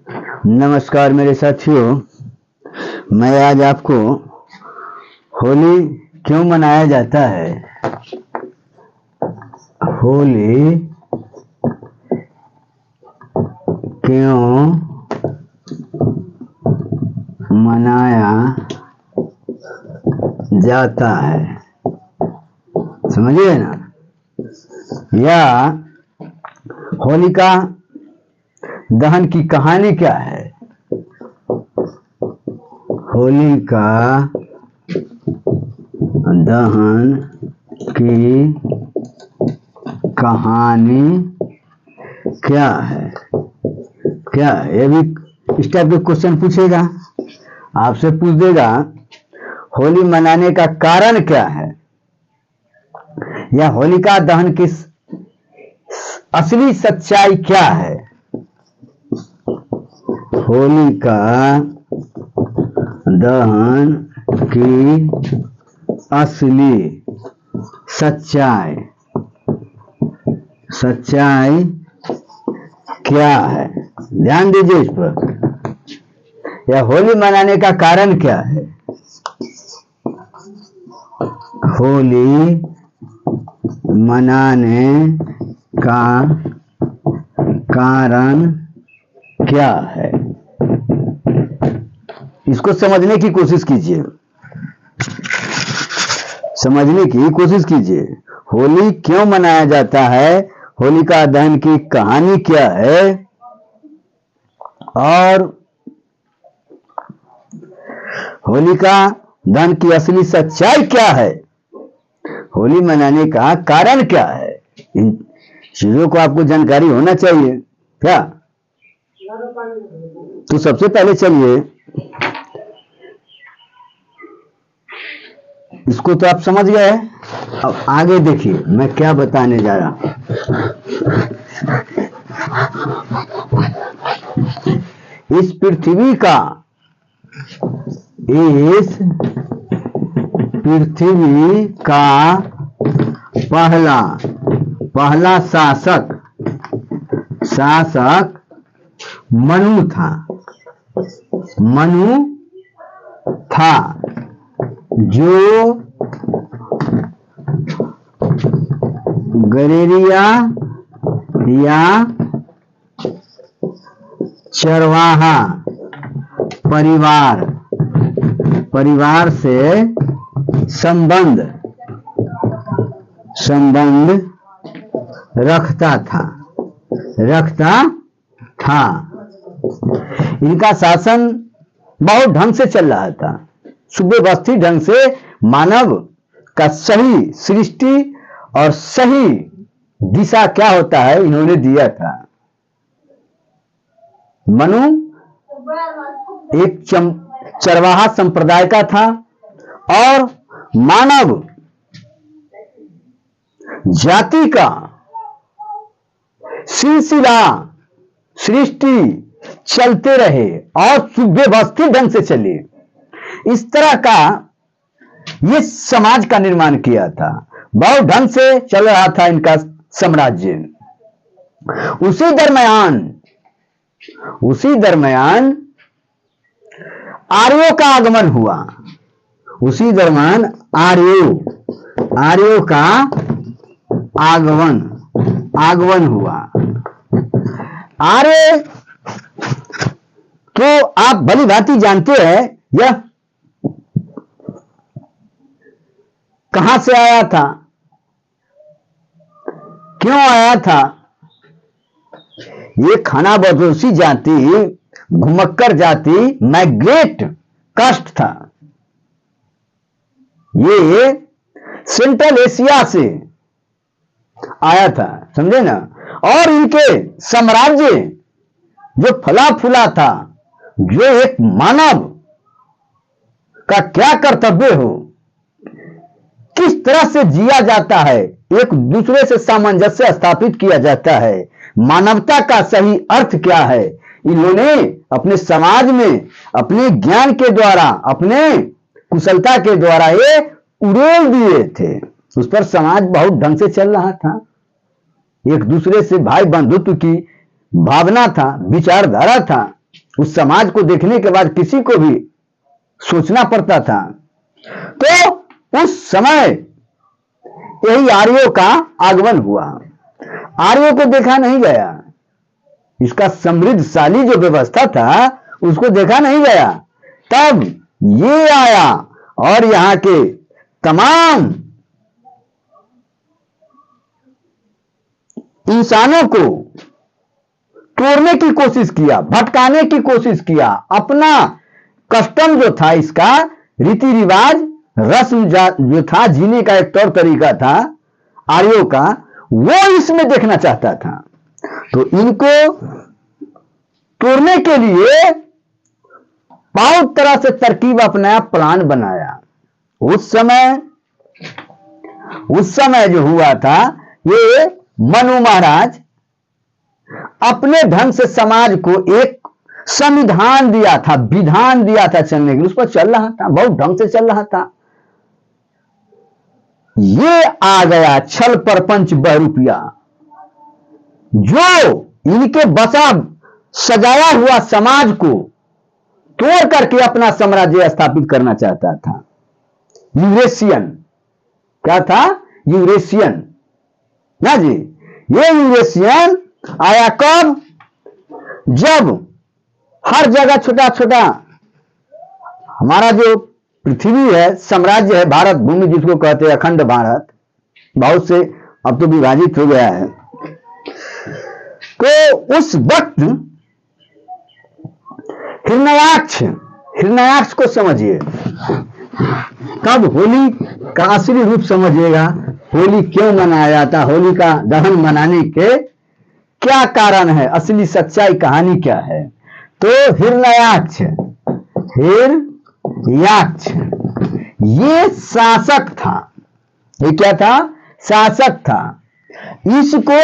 नमस्कार मेरे साथियों, मैं आज आपको होली क्यों मनाया जाता है, होली क्यों मनाया जाता है, समझिए ना। या होलिका दहन की कहानी क्या है? होलिका दहन की कहानी क्या है? ये भी इस टाइप के क्वेश्चन पूछेगा, आपसे पूछ देगा होली मनाने का कारण क्या है, या होलिका दहन की असली सच्चाई क्या है। होलिका दहन की असली सच्चाई क्या है, ध्यान दीजिए इस पर। या होली मनाने का कारण क्या है, होली मनाने का कारण क्या है, इसको समझने की कोशिश कीजिए, होली क्यों मनाया जाता है, होलिका दहन की कहानी क्या है, और होलिका दहन की असली सच्चाई क्या है, होली मनाने का कारण क्या है। इन चीजों को आपको जानकारी होना चाहिए क्या। तो सबसे पहले चलिए, इसको तो आप समझ गए, अब आगे देखिए मैं क्या बताने जा रहा हूं। इस पृथ्वी का पहला शासक मनु था, जो गरेरिया या चरवाहा परिवार से संबंध रखता था। इनका शासन बहुत ढंग से चल रहा था, सुव्यवस्थित ढंग से मानव का सही सृष्टि और सही दिशा क्या होता है इन्होंने दिया था। मनु एक चरवाहा संप्रदाय का था और मानव जाति का सिलसिला सृष्टि चलते रहे और सुव्यवस्थित ढंग से चले, इस तरह का ये समाज का निर्माण किया था। बहुत ढंग से चल रहा था इनका साम्राज्य। उसी दरमियान आर्यों का आगमन हुआ। उसी दरमियान आर्यों का आगमन हुआ। आर्य तो आप भली भांति जानते हैं, यह कहां से आया था, क्यों आया था। ये खानाबदोशी जाति, घुमक्कर जाति, माइग्रेट कास्ट था। ये सेंट्रल एशिया से आया था, समझे ना। और इनके साम्राज्य जो फला फूला था, जो एक मानव का क्या कर्तव्य हो, किस तरह से जिया जाता है, एक दूसरे से सामंजस्य स्थापित किया जाता है, मानवता का सही अर्थ क्या है, इन्होंने अपने समाज में अपने ज्ञान के द्वारा, अपने कुशलता के द्वारा ये उड़ेल दिए थे। उस पर समाज बहुत ढंग से चल रहा था। एक दूसरे से भाई बंधुत्व की भावना था, विचारधारा था। उस समाज को देखने के बाद किसी को भी सोचना पड़ता था। तो उस समय यही आर्यों का आगमन हुआ। आर्यों को देखा नहीं गया, इसका समृद्धशाली जो व्यवस्था था उसको देखा नहीं गया। तब ये आया और यहां के तमाम इंसानों को तोड़ने की कोशिश किया, भटकाने की कोशिश किया। अपना कस्टम जो था, इसका रीति रिवाज, रस्म जो था, जीने का एक तौर तरीका था आर्यों का, वो इसमें देखना चाहता था। तो इनको तोड़ने के लिए बहुत तरह से तरकीब अपनाया, प्लान बनाया। उस समय जो हुआ था, ये मनु महाराज अपने ढंग से समाज को एक संविधान दिया था, विधान दिया था चलने के लिए, उस पर चल रहा था, बहुत ढंग से चल रहा था। ये आ गया छल परपंच बहरूपिया, जो इनके बसा सजाया हुआ समाज को तोड़ करके अपना साम्राज्य स्थापित करना चाहता था। यूरेशियन, क्या था? यूरेशियन ना जी। ये यूरेशियन आया कब? जब हर जगह छोटा छोटा हमारा जो पृथ्वी है, साम्राज्य है, भारत भूमि जिसको कहते हैं, अखंड भारत, बहुत से अब तो विभाजित हो गया है। तो उस वक्त हिरण्याक्ष को समझिए। कब होली का असली रूप समझिएगा, होली क्यों मनाया जाता, होली का दहन मनाने के क्या कारण है, असली सच्चाई कहानी क्या है। तो हिरण्याक्ष ये शासक था। ये क्या था? शासक था। इसको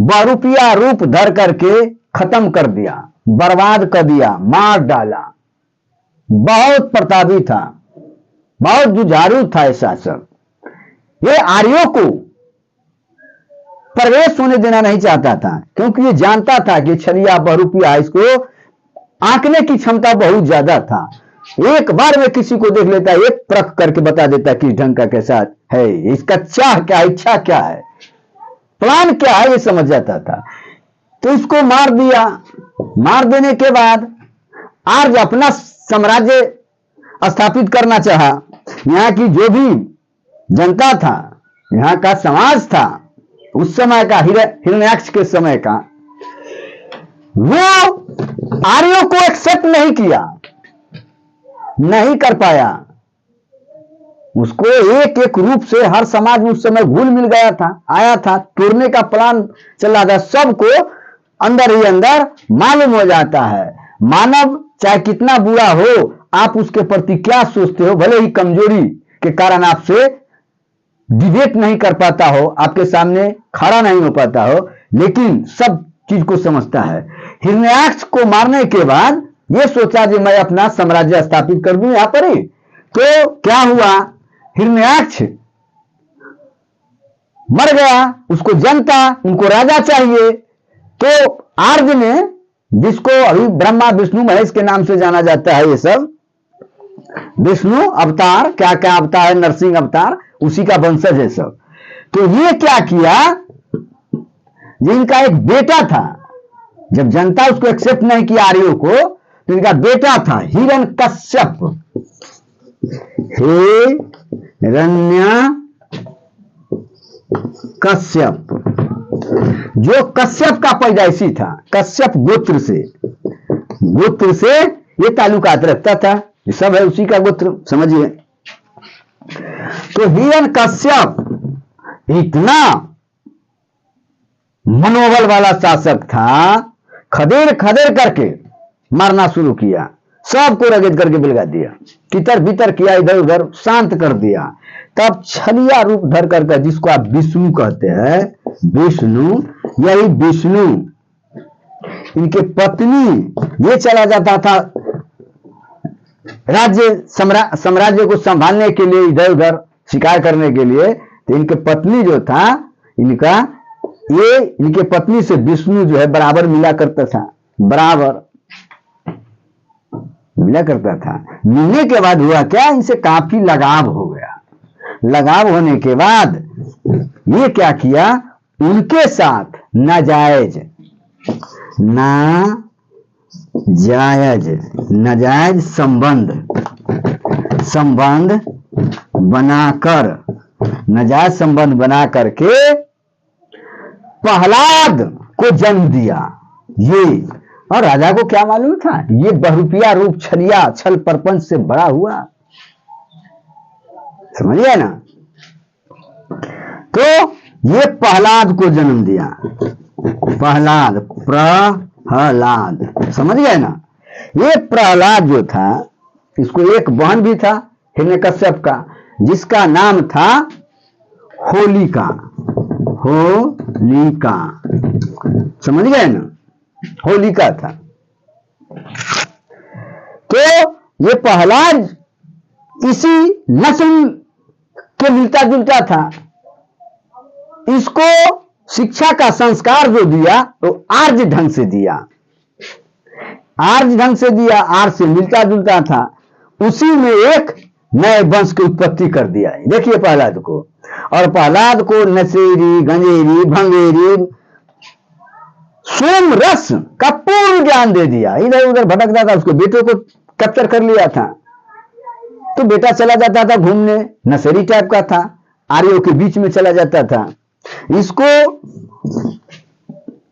बहुरूपिया रूप धर करके खत्म कर दिया, बर्बाद कर दिया, मार डाला। बहुत प्रतापी था, बहुत जुझारू था ये शासक। ये आर्यों को प्रवेश होने देना नहीं चाहता था, क्योंकि ये जानता था कि छलिया बहुरूपिया, इसको आंकने की क्षमता बहुत ज्यादा था। एक बार में किसी को देख लेता है, एक परख करके बता देता है किस ढंग का कैसा है, इसका चाह क्या, इच्छा क्या है, प्लान क्या है, ये समझ जाता था। तो इसको मार दिया। मार देने के बाद आज अपना साम्राज्य स्थापित करना चाहा। यहाँ की जो भी जनता था, यहाँ का समाज था, उस समय का, हिरण्याक्ष के समय का, वो आर्यों को एक्सेप्ट नहीं किया, नहीं कर पाया। उसको एक एक रूप से हर समाज में उस समय घुल मिल गया था, आया था, तोड़ने का प्लान चल रहा था। सबको अंदर ही अंदर मालूम हो जाता है। मानव चाहे कितना बुरा हो, आप उसके प्रति क्या सोचते हो, भले ही कमजोरी के कारण आपसे डिबेट नहीं कर पाता हो, आपके सामने खड़ा नहीं हो पाता हो, लेकिन सब चीज को समझता है। हिरण्याक्ष को मारने के बाद ये सोचा कि मैं अपना साम्राज्य स्थापित कर दूं यहां पर ही। तो क्या हुआ? हिरण्याक्ष मर गया, उसको जनता, उनको राजा चाहिए। तो आर्य ने, जिसको अभी ब्रह्मा विष्णु महेश के नाम से जाना जाता है, ये सब विष्णु अवतार, क्या क्या अवतार है, नरसिंह अवतार, उसी का वंशज है सब। तो ये क्या किया, जिनका एक बेटा था, जब जनता उसको एक्सेप्ट नहीं किया आर्यों को, तो इनका बेटा था हिरण्यकश्यप। हिरण्यकश्यप, जो कश्यप का पैदाइशी था, कश्यप गोत्र से ये ताल्लुकात रखता था, ये सब है उसी का गोत्र, समझिए। तो हिरण्यकश्यप इतना मनोबल वाला शासक था, खदेड़ करके मारना शुरू किया, सबको रगड़ करके बिलगा दिया, तितर बितर किया, इधर उधर शांत कर दिया। तब छलिया रूप धर करके, जिसको आप विष्णु कहते हैं, विष्णु, यही विष्णु, इनके पत्नी, ये चला जाता था राज्य साम्राज्य को संभालने के लिए, इधर उधर शिकार करने के लिए। तो इनके पत्नी जो था, इनके पत्नी से विष्णु जो है बराबर मिला करता था, बराबर। मिला करता था। मिलने के बाद हुआ क्या, इनसे काफी लगाव हो गया। लगाव होने के बाद ये क्या किया, उनके साथ नाजायज नाजायज संबंध बनाकर, नाजायज संबंध बना करके प्रहलाद को जन्म दिया। ये, और राजा को क्या मालूम था, ये बहुरूपिया रूप छलिया छल प्रपंच से बड़ा हुआ। समझ गए ना। तो ये प्रहलाद को जन्म दिया। प्रहलाद, समझ गए ना। ये प्रहलाद जो था, इसको एक बहन भी था हिरण्यकश्यप का, जिसका नाम था होलिका। समझ गए ना, होलिका था। तो ये प्रहलाद इसी नस्ल के मिलता जुलता था। इसको शिक्षा का संस्कार जो दिया तो आर्य ढंग से दिया, आर्य से मिलता जुलता था। उसी में एक नए वंश की उत्पत्ति कर दिया। देखिए प्रहलाद को, और प्रहलाद को नशेरी, गंजेरी, भंगेरी, सोम रस का पूर्ण ज्ञान दे दिया। इधर उधर भटकता था, उसको बेटे को कैप्चर कर लिया था, तो बेटा चला जाता था घूमने, नशेरी टाइप का था, आर्यों के बीच में चला जाता था। इसको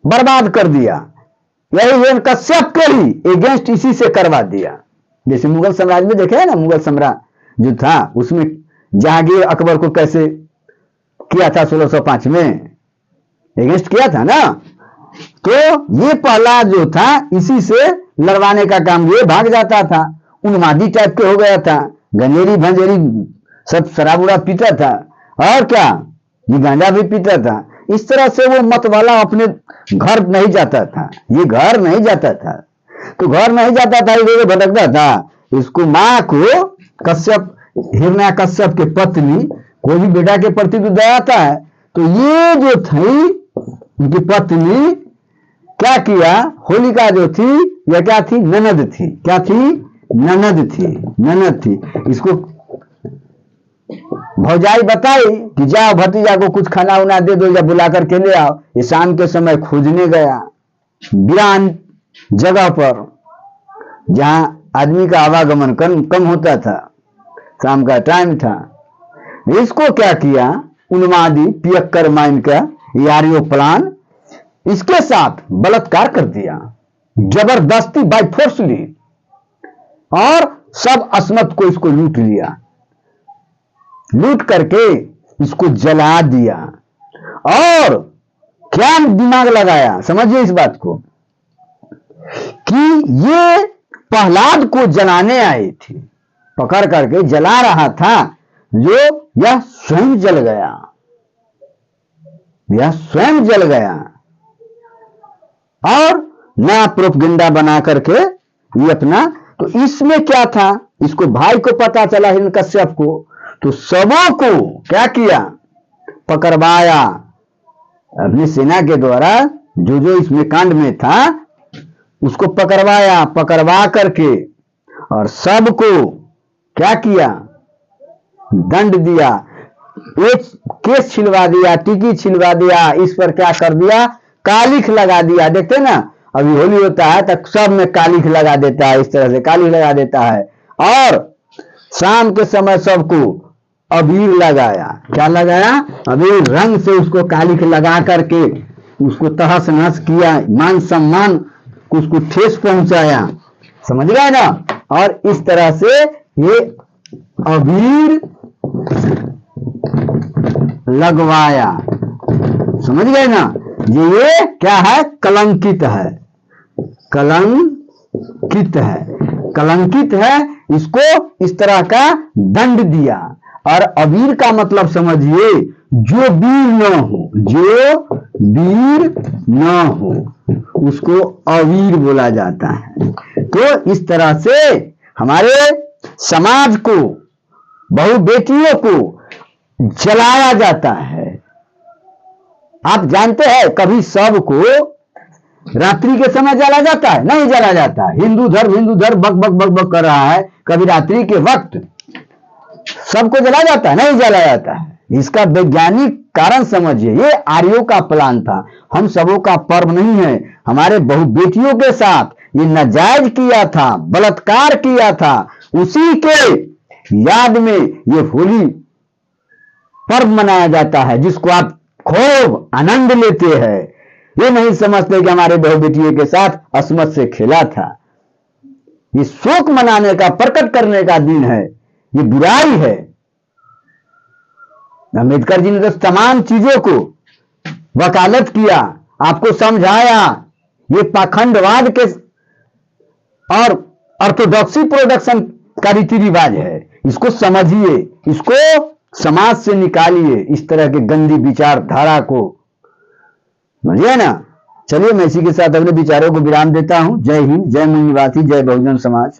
बर्बाद कर दिया। यही कश्यप के ही अगेंस्ट इसी से करवा दिया। जैसे मुगल साम्राज्य में देखे है ना, मुगल सम्राट जो था उसमें जहांगीर अकबर को कैसे किया था 1605 में, अगेंस्ट किया था ना। तो ये प्रहलाद जो था इसी से लड़वाने का काम, ये भाग जाता था, उन्मादी टाइप के हो गया था, गंजेरी भंजेरी सब शराब उराब पीता था, और क्या ये गांजा भी पीता था। इस तरह से वो मत वाला अपने घर नहीं जाता था, ये घर नहीं जाता था, तो घर नहीं जाता था, इधर भटकता था। इसको माँ को कश्यप, हिरण्यकश्यप के पत्नी, कोई भी बेटा के प्रति तो दया आता है, तो ये जो थी उनकी पत्नी क्या किया, होलिका जो थी यह क्या थी, ननद थी। क्या थी, ननद थी। इसको भौजाई बताई कि जाओ भतीजा को कुछ खाना उना दे दो या बुला करके ले आओ। ये शाम के समय खोजने गया वीरान जगह पर, जहां आदमी का आवागमन कम होता था, शाम का टाइम था। इसको क्या किया, उन्मादी पियक्कर माइन का यारियो प्लान, इसके साथ बलात्कार कर दिया जबरदस्ती, बाय फोर्सली, और सब असमत को इसको लूट लिया। लूट करके इसको जला दिया। और क्या दिमाग लगाया, समझिए इस बात को, कि ये प्रहलाद को जलाने आई थी, पकड़ करके जला रहा था, जो यह स्वयं जल गया। और नया प्रोपगेंडा बना करके ये अपना, तो इसमें क्या था, इसको भाई को पता चला हिरण्यकश्यप को, तो सबों को क्या किया, पकड़वाया अपनी सेना के द्वारा, जो इसमें कांड में था उसको पकड़वाया। पकड़वा करके और सबको क्या किया, दंड दिया, एक केस छिलवा दिया, टिकी छिलवा दिया, इस पर क्या कर दिया, कालिख लगा दिया। देखते ना, अभी होली होता है तो सब में कालिख लगा देता है, इस तरह से कालिख लगा देता है। और शाम के समय सबको अबीर लगाया। क्या लगाया, अबीर रंग से उसको कालिख लगा करके उसको तहस नहस किया, मान सम्मान को उसको ठेस पहुंचाया। समझ गए ना। और इस तरह से ये अबीर लगवाया। समझ गए ना। ये क्या है, कलंकित है, कलंकित है। इसको इस तरह का दंड दिया। और अबीर का मतलब समझिए, जो वीर न हो उसको अवीर बोला जाता है। तो इस तरह से हमारे समाज को, बहु बेटियों को जलाया जाता है। आप जानते हैं, कभी सबको रात्रि के समय जला जाता है? नहीं जला जाता है। हिंदू धर्म बक बक बक बक कर रहा है, कभी रात्रि के वक्त सबको जला जाता है? नहीं जला जाता है। इसका वैज्ञानिक कारण समझिए। ये आर्यों का प्लान था। हम सबों का पर्व नहीं है। हमारे बहु बेटियों के साथ ये नाजायज किया था, बलात्कार किया था, उसी के याद में ये होली पर्व मनाया जाता है, जिसको आप खूब आनंद लेते हैं। ये नहीं समझते कि हमारे बहु बेटियों के साथ असमत से खेला था। ये शोक मनाने का, प्रकट करने का दिन है। ये बुराई है। अम्बेडकर जी ने तो तमाम चीजों को वकालत किया, आपको समझाया। ये पाखंडवाद के और ऑर्थोडॉक्सी प्रोडक्शन का रीति रिवाज है। इसको समझिए, इसको समाज से निकालिए, इस तरह के गंदी विचारधारा को, समझिए ना। चलिए मैं इसी के साथ अपने विचारों को विराम देता हूं। जय हिंद, जय मूल निवासी, जय बहुजन समाज।